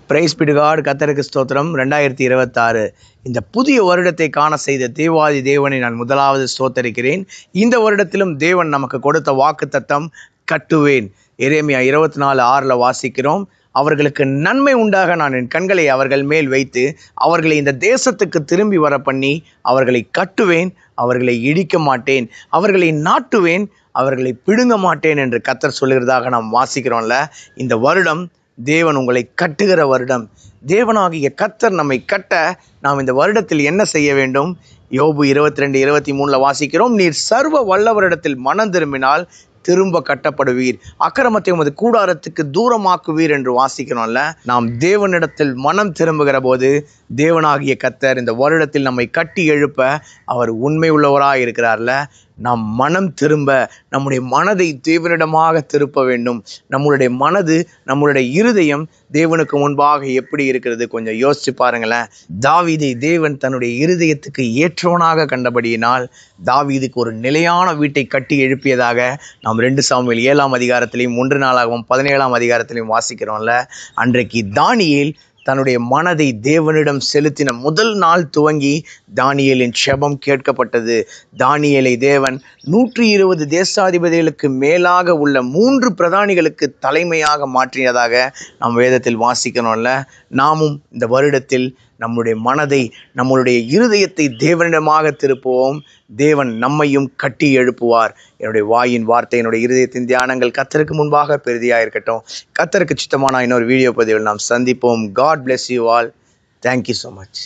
Price B to God. கர்த்தருக்கு ஸ்தோத்திரம். 2026 இந்த புதிய வருடத்தை காண செய்த தேவாதி தேவனை நான் முதலாவது ஸ்தோத்தரிக்கிறேன். இந்த வருடத்திலும் தேவன் நமக்கு கொடுத்த வாக்குத்தத்தம் கட்டுவேன். எரேமியா 24:6 வாசிக்கிறோம். அவர்களுக்கு நன்மை உண்டாக நான் என் கண்களை அவர்கள் மேல் வைத்து அவர்களை இந்த தேசத்துக்கு திரும்பி வர பண்ணி அவர்களை கட்டுவேன், அவர்களை இடிக்க மாட்டேன், அவர்களை நாட்டுவேன், அவர்களை பிடுங்க மாட்டேன் என்று கர்த்தர் சொல்லுகிறதாக நாம் வாசிக்கிறோம்ல. இந்த வருடம் தேவன் உங்களை கட்டுகிற வருடம். தேவனாகிய கர்த்தர் நம்மை கட்ட நாம் இந்த வருடத்தில் என்ன செய்ய வேண்டும்? யோபு 22:23 வாசிக்கிறோம். நீர் சர்வ வல்லவரிடத்தில் மனம் திரும்பினால் திரும்ப கட்டப்படுவீர், அக்கிரமத்தை உமது கூடாரத்துக்கு தூரமாக்குவீர் என்று வாசிக்கிறோம்ல. நாம் தேவனிடத்தில் மனம் திரும்புகிற போது தேவனாகிய கர்த்தர் இந்த வருடத்தில் நம்மை கட்டி எழுப்ப அவர் உண்மை உள்ளவராக இருக்கிறார்ல. நாம் மனம் திரும்ப நம்முடைய மனதை தேவனிடமாக திருப்ப வேண்டும். நம்மளுடைய மனது, நம்மளுடைய இருதயம் தேவனுக்கு முன்பாக எப்படி இருக்கிறது கொஞ்சம் யோசிச்சு பாருங்களேன். தாவீதை தேவன் தன்னுடைய இருதயத்துக்கு ஏற்றவனாக கண்டபடியினால் தாவீதுக்கு ஒரு நிலையான வீட்டை கட்டி எழுப்பியதாக நாம் 2 சாமுவேல் 7ஆம் அதிகாரத்திலையும் 1 நாளாகவும் 17ஆம் அதிகாரத்திலையும் வாசிக்கிறோம்ல. அன்றைக்கு தானியேல் தன்னுடைய மனதை தேவனிடம் செலுத்தின முதல் நாள் துவங்கி தானியேலின் செபம் கேட்கப்பட்டது. தானியேலை தேவன் 120 தேசாதிபதிகளுக்கு மேலாக உள்ள 3 பிரதானிகளுக்கு தலைமையாக மாற்றியதாக நாம் வேதத்தில் வாசிக்கணும்ல. நாமும் இந்த வருடத்தில் நம்முடைய மனதை, நம்மளுடைய இருதயத்தை தேவனிடமாக திருப்புவோம். தேவன் நம்மையும் கட்டி எழுப்புவார். என்னுடைய வாயின் வார்த்தை, என்னுடைய இருதயத்தின் தியானங்கள் கர்த்தருக்கு முன்பாக பெரிதியாக இருக்கட்டும். கர்த்தருக்கு சித்தமான இன்னொரு வீடியோ பதிவில் நாம் சந்திப்போம். God bless you all. Thank you so much.